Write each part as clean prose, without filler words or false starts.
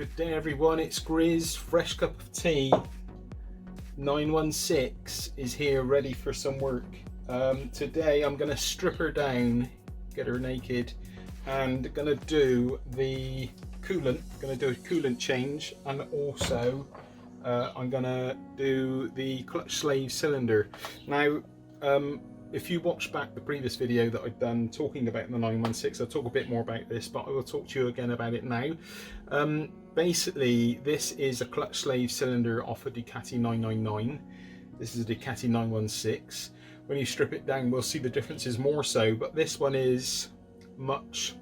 Good day everyone, it's Grizz, fresh cup of tea. 916 is here ready for some work. Today I'm going to strip her down, get her naked, and going to do the coolant, going to do a coolant change, and also I'm going to do the clutch slave cylinder. Now if you watch back the previous video that I've done talking about the 916, I'll talk a bit more about this, but I will talk to you again about it now. Basically, this is a clutch slave cylinder off a Ducati 999. This is a Ducati 916. When you strip it down, we'll see the differences more so, but this one is much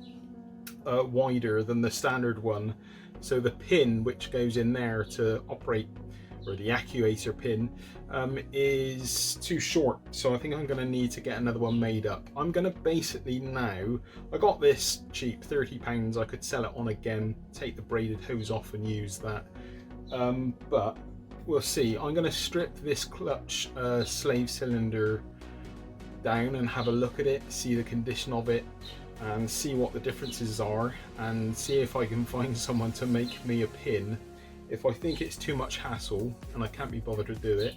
wider than the standard one. So the pin which goes in there to operate, or the actuator pin, is too short, so I think I'm going to need to get another one made up. I'm going to basically now, I got this cheap, £30, I could sell it on again, take the braided hose off and use that, but we'll see. I'm going to strip this clutch slave cylinder down and have a look at it, see the condition of it, and see what the differences are, and see if I can find someone to make me a pin. If I think it's too much hassle and I can't be bothered to do it,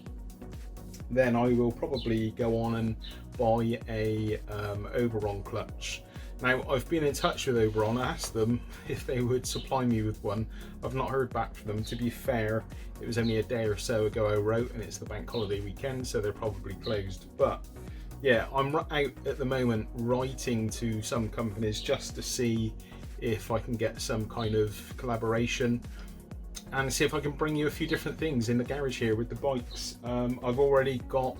then I will probably go on and buy a Oberon clutch. Now, I've been in touch with Oberon, I asked them if they would supply me with one. I've not heard back from them. To be fair, it was only a day or so ago I wrote, and it's the bank holiday weekend, so they're probably closed. But yeah, I'm out at the moment writing to some companies just to see if I can get some kind of collaboration and see if I can bring you a few different things in the garage here with the bikes. I've already got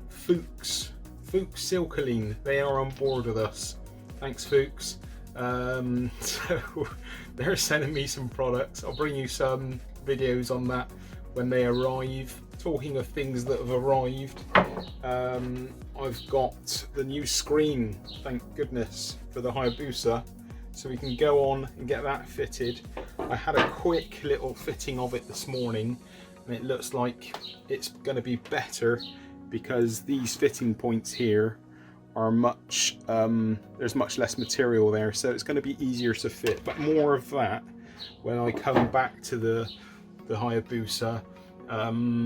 Fuchs Silkaline. They are on board with us. Thanks, Fuchs. So they're sending me some products. I'll bring you some videos on that when they arrive. Talking of things that have arrived, I've got the new screen, thank goodness, for the Hayabusa, so we can go on and get that fitted. I had a quick little fitting of it this morning, and it looks like it's going to be better because these fitting points here are much, there's much less material there, so it's going to be easier to fit. But more of that when I come back to the Hayabusa.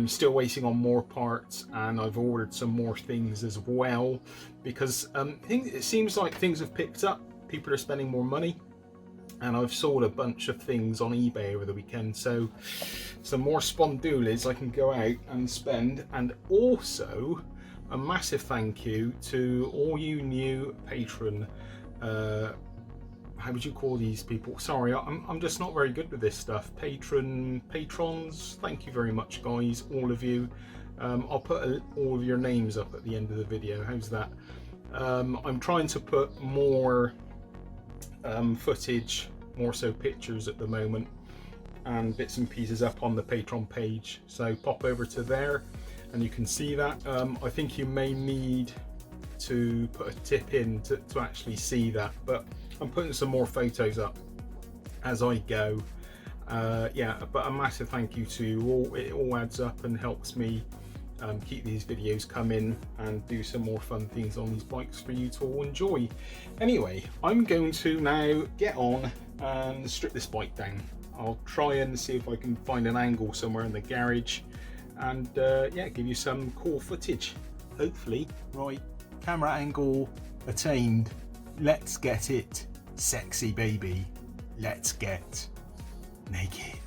Still waiting on more parts, and I've ordered some more things as well because it seems like things have picked up. People are spending more money, and I've sold a bunch of things on eBay over the weekend, so some more spondulis I can go out and spend. And also a massive thank you to all you new patron, how would you call these people? Sorry, I'm just not very good with this stuff. Patrons, thank you very much, guys, all of you. I'll put all of your names up at the end of the video. How's that? I'm trying to put more footage, more so pictures at the moment, and bits and pieces up on the Patreon page. So pop over to there and you can see that. I think you may need to put a tip in to actually see that, but I'm putting some more photos up as I go. Yeah, but a massive thank you to you all. It all adds up and helps me keep these videos coming and do some more fun things on these bikes for you to all enjoy. Anyway, I'm going to now get on and strip this bike down. I'll try and see if I can find an angle somewhere in the garage, and yeah, give you some cool footage, hopefully. Right, camera angle attained. Let's get it sexy, baby. Let's get naked.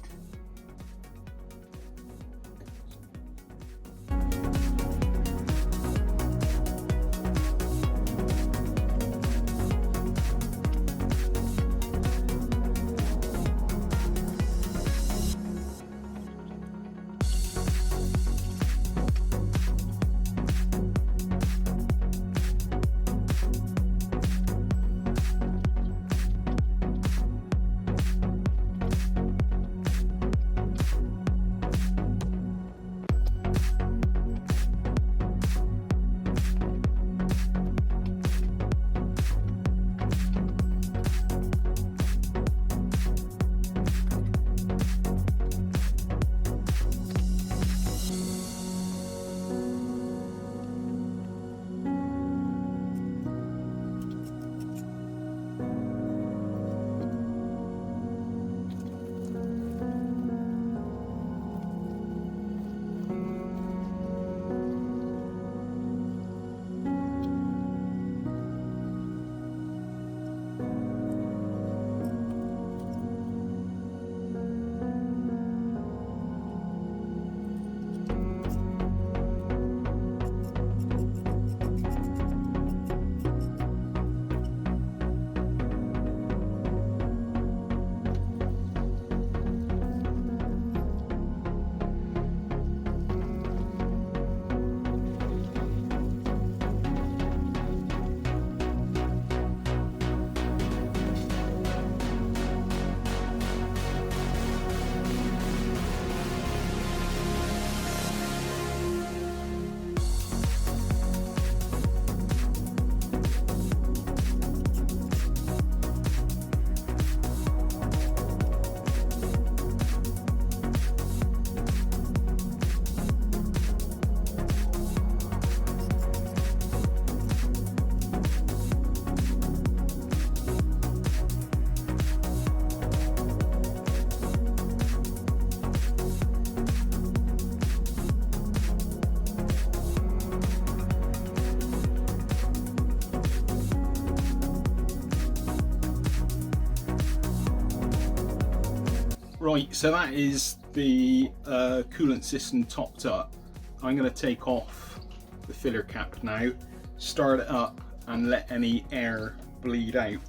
Right, so that is the coolant system topped up. I'm going to take off the filler cap now, start it up and let any air bleed out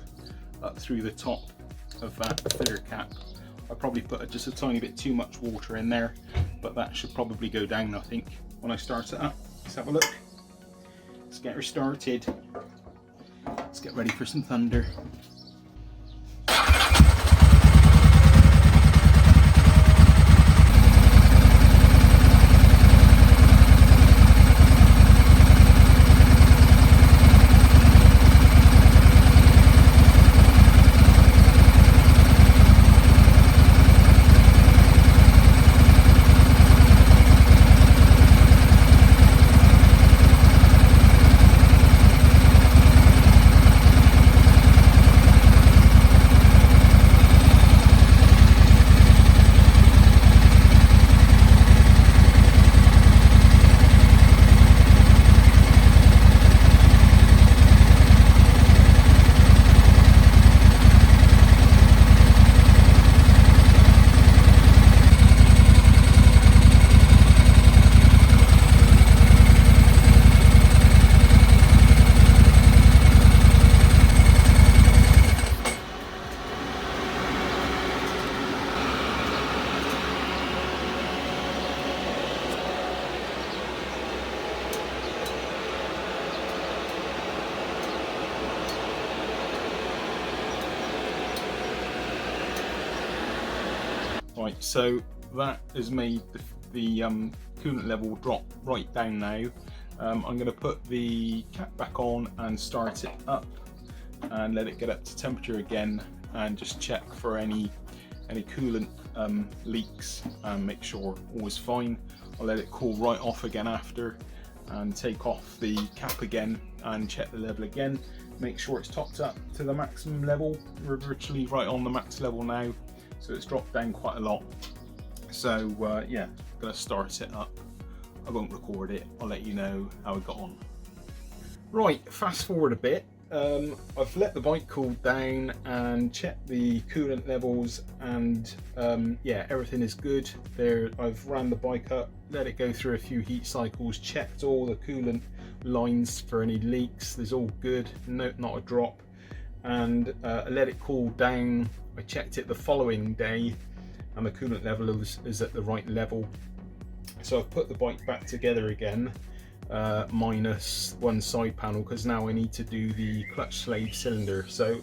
up through the top of that filler cap. I probably put just a tiny bit too much water in there, but that should probably go down, I think, when I start it up. Let's have a look. Let's get her started. Let's get ready for some thunder. Right, so that has made the coolant level drop right down now. I'm going to put the cap back on and start it up and let it get up to temperature again, and just check for any coolant leaks and make sure all is fine. I'll let it cool right off again after, and take off the cap again and check the level again. Make sure it's topped up to the maximum level. We're virtually right on the max level now, so it's dropped down quite a lot. So yeah, I'm gonna start it up. I won't record it, I'll let you know how it got on. Right, fast forward a bit. I've let the bike cool down and checked the coolant levels, and yeah, everything is good there. I've ran the bike up, let it go through a few heat cycles, checked all the coolant lines for any leaks. There's all good, no, not a drop. And I let it cool down. I checked it the following day and the coolant level is at the right level. So I've put the bike back together again, minus one side panel, because now I need to do the clutch slave cylinder. So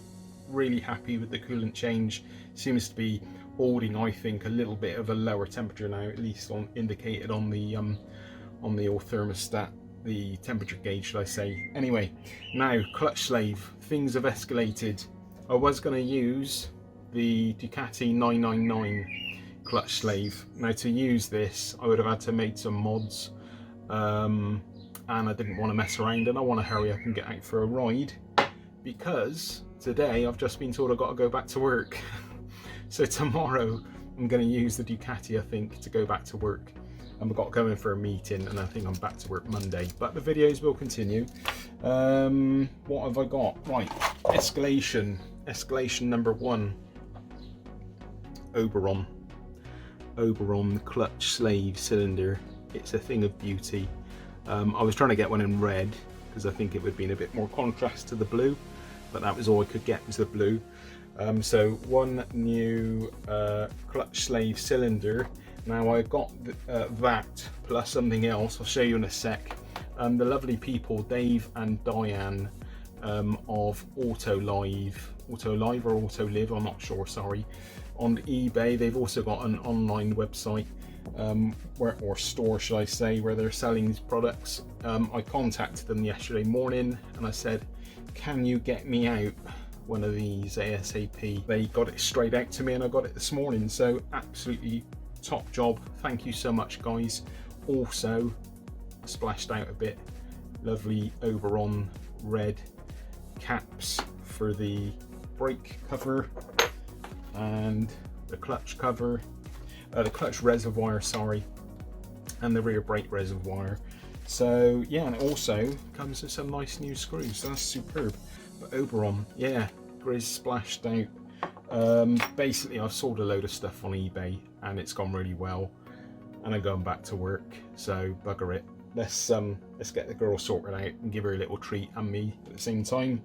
really happy with the coolant change. Seems to be holding, I think, a little bit of a lower temperature now, at least indicated on the old thermostat, the temperature gauge, should I say. Anyway, now clutch slave, things have escalated. I was going to use the Ducati 999 clutch slave. Now, to use this I would have had to make some mods, and I didn't want to mess around, and I want to hurry up and get out for a ride, because today I've just been told I've got to go back to work. So tomorrow I'm going to use the Ducati, I think, to go back to work. I've got to go in for a meeting, and I think I'm back to work Monday, but the videos will continue. What have I got? Right, escalation number one. Oberon clutch slave cylinder. It's a thing of beauty. I was trying to get one in red because I think it would have been a bit more contrast to the blue, but that was all I could get, was the blue. So one new clutch slave cylinder. Now I've got that plus something else, I'll show you in a sec. The lovely people Dave and Diane of Autolive or Autolive, I'm not sure, sorry, on eBay. They've also got an online website, or store, should I say, where they're selling these products. I contacted them yesterday morning and I said, can you get me out one of these ASAP? They got it straight out to me and I got it this morning, so absolutely top job. Thank you so much, guys. Also splashed out a bit, lovely Oberon red caps for the brake cover and the clutch cover, the clutch reservoir, sorry, and the rear brake reservoir. So yeah, and it also comes with some nice new screws, so that's superb. But Oberon, yeah, grizz splashed out Basically I've sold a load of stuff on eBay and it's gone really well, and I'm going back to work, so bugger it. Let's get the girl sorted out and give her a little treat, and me at the same time.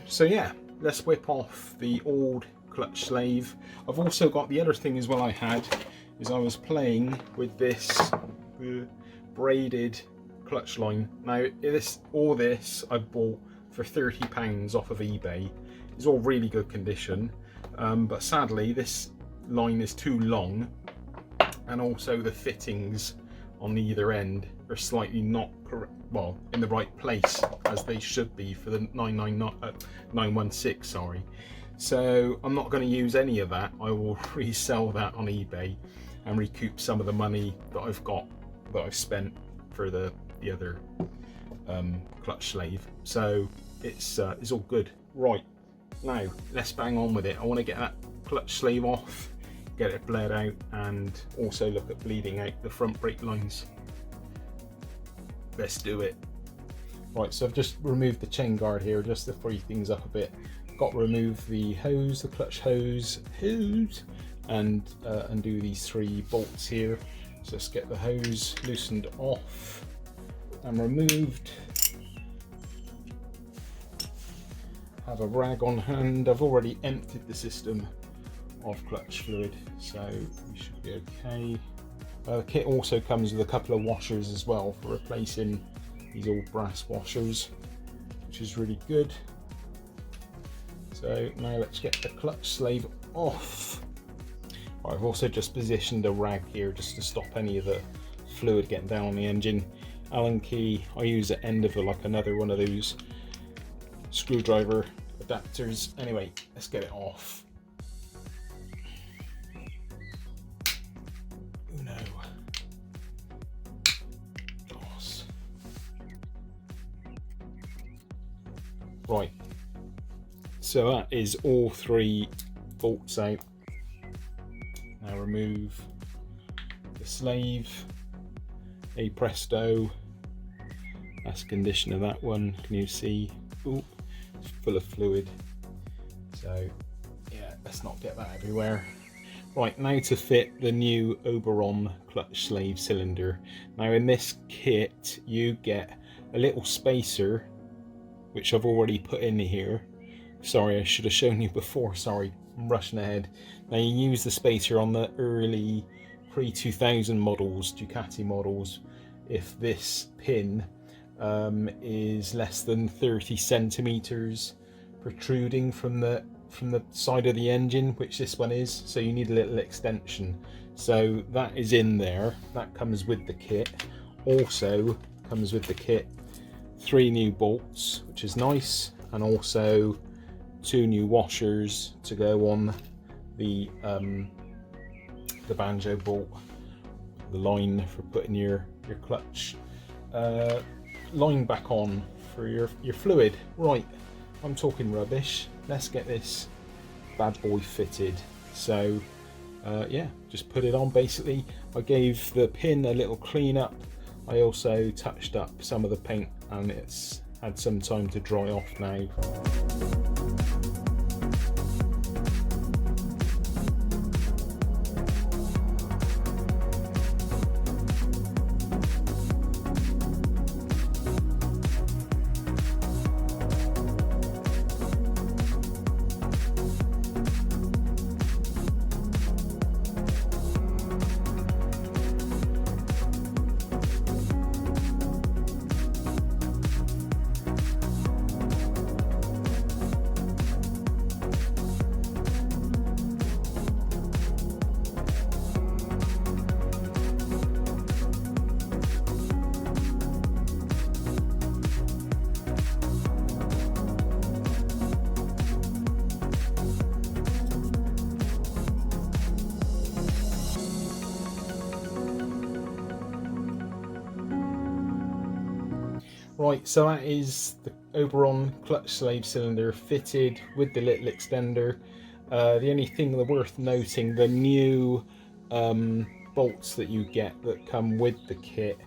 So yeah, let's whip off the old clutch slave. I've also got the other thing as well I had, is I was playing with this braided clutch line. Now all this I bought for £30 off of eBay. It's all really good condition, but sadly this line is too long, and also the fittings on either end are slightly not correct, well, in the right place as they should be for the 916, sorry. So I'm not going to use any of that. I will resell that on eBay and recoup some of the money that I've spent for the other clutch slave. So it's all good. Right, now let's bang on with it. I want to get that clutch slave off, get it bled out, and also look at bleeding out the front brake lines. Let's do it. Right, so I've just removed the chain guard here just to free things up a bit. Got to remove the hose, the clutch hose, and undo these 3 bolts here. So let's get the hose loosened off and removed. Have a rag on hand. I've already emptied the system of clutch fluid, so we should be okay. The kit also comes with a couple of washers as well for replacing these old brass washers, which is really good. So now let's get the clutch slave off. I've also just positioned a rag here just to stop any of the fluid getting down on the engine. Allen key, I use the end of another one of those screwdriver adapters. Anyway, let's get it off. Uno, dos. Right, so that is all 3 bolts out. Now remove the slave. A presto, that's the condition of that one. Can you see? Ooh, it's full of fluid. So yeah, let's not get that everywhere. Right, now to fit the new Oberon clutch slave cylinder. Now in this kit you get a little spacer, which I've already put in here. Sorry, I should have shown you before, sorry, I'm rushing ahead. Now you use the spacer on the early pre-2000 models, Ducati models, if this pin is less than 30 centimeters protruding from the side of the engine, which this one is, so you need a little extension. So that is in there, that comes with the kit. Also comes with the kit 3 new bolts, which is nice, and also 2 new washers to go on the banjo bolt, the line for putting your clutch line back on for your fluid. Right, I'm talking rubbish. Let's get this bad boy fitted. So yeah, just put it on. Basically I gave the pin a little clean up. I also touched up some of the paint, and it's had some time to dry off now. Right, so that is the Oberon clutch slave cylinder fitted with the little extender. The only thing worth noting, the new bolts that you get that come with the kit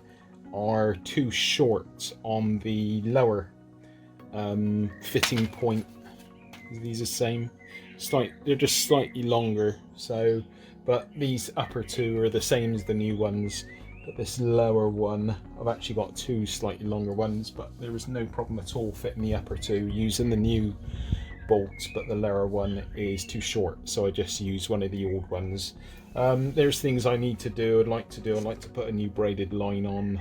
are too short on the lower fitting point. These are the same. they're just slightly longer. So, but these upper two are the same as the new ones. But this lower one, I've actually got two slightly longer ones, but there was no problem at all fitting the upper two using the new bolts, but the lower one is too short, so I just use one of the old ones. There's things I need to do. I'd like to put a new braided line on,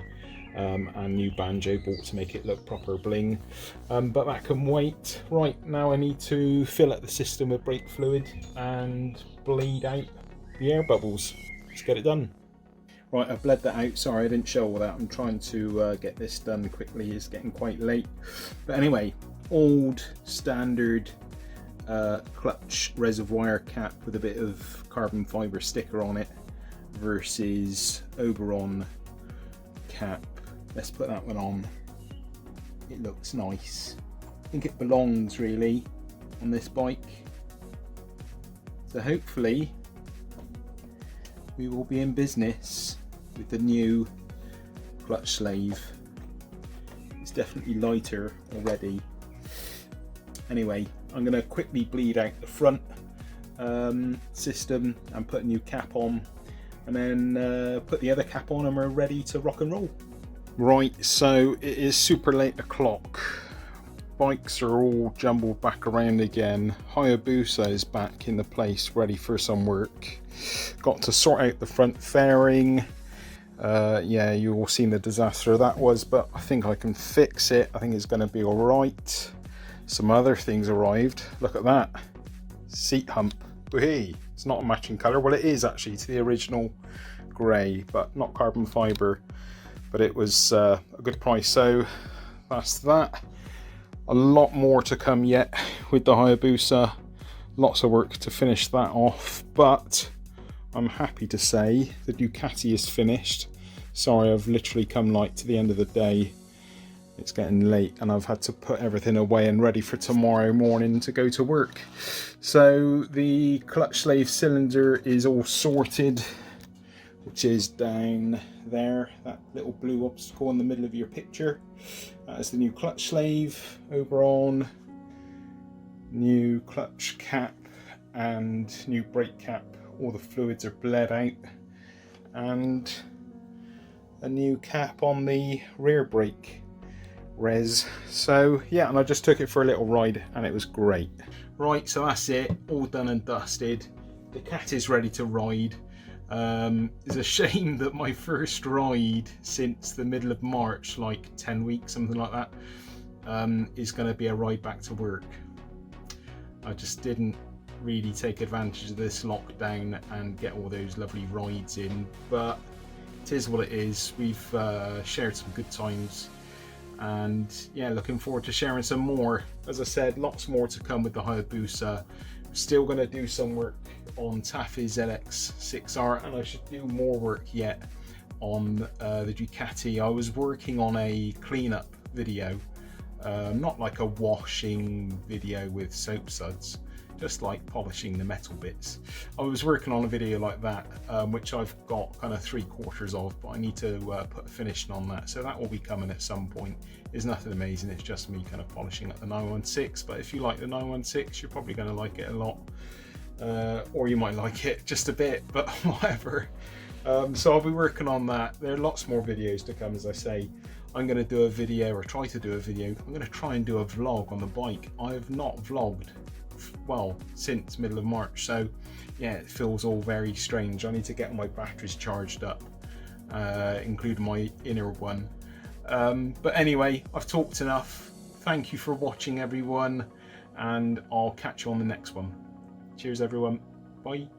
and new banjo bolt to make it look proper bling, but that can wait. Right, now I need to fill up the system with brake fluid and bleed out the air bubbles. Let's get it done. Right, I've bled that out. Sorry I didn't show all that. I'm trying to get this done quickly. It's getting quite late. But anyway, old standard clutch reservoir cap with a bit of carbon fibre sticker on it versus Oberon cap. Let's put that one on. It looks nice. I think it belongs really on this bike. So hopefully we will be in business with the new clutch slave. It's definitely lighter already. Anyway, I'm going to quickly bleed out the front system and put a new cap on, and then put the other cap on, and we're ready to rock and roll. Right, so it is super late o'clock. Bikes are all jumbled back around again. Hayabusa is back in the place, ready for some work. Got to sort out the front fairing. Yeah, you all seen the disaster that was, but I think I can fix it. I think it's going to be all right. Some other things arrived. Look at that seat hump. Hey, it's not a matching color. Well, it is actually to the original grey, but not carbon fiber. But it was a good price. So that's that. A lot more to come yet with the Hayabusa. Lots of work to finish that off, but I'm happy to say the Ducati is finished. Sorry, I've literally come like to the end of the day. It's getting late and I've had to put everything away and ready for tomorrow morning to go to work. So the clutch slave cylinder is all sorted, which is down there, that little blue obstacle in the middle of your picture. That is the new clutch slave, Oberon, new clutch cap and new brake cap. All the fluids are bled out, and a new cap on the rear brake res. So yeah, and I just took it for a little ride and it was great. Right, so that's it, all done and dusted. The cat is ready to ride. It's a shame that my first ride since the middle of March, like 10 weeks, something like that, is going to be a ride back to work. I just didn't really take advantage of this lockdown and get all those lovely rides in, but it is what it is. We've shared some good times, and yeah, looking forward to sharing some more. As I said, lots more to come with the Hayabusa. Still going to do some work on Taffy's LX6R, and I should do more work yet on the Ducati. I was working on a cleanup video, not like a washing video with soap suds, just like polishing the metal bits. I was working on a video like that, which I've got kind of 3/4 of, but I need to put a finishing on that, so that will be coming at some point. It's nothing amazing, it's just me kind of polishing up the 916, but if you like the 916, you're probably going to like it a lot, or you might like it just a bit, but whatever. So I'll be working on that. There are lots more videos to come. As I say, I'm going to do a video, or try to do a video. I'm going to try and do a vlog on the bike. I have not vlogged, well, since middle of March, so yeah, it feels all very strange. I need to get my batteries charged up, including my inner one. But anyway, I've talked enough. Thank you for watching, everyone, and I'll catch you on the next one. Cheers, everyone. Bye.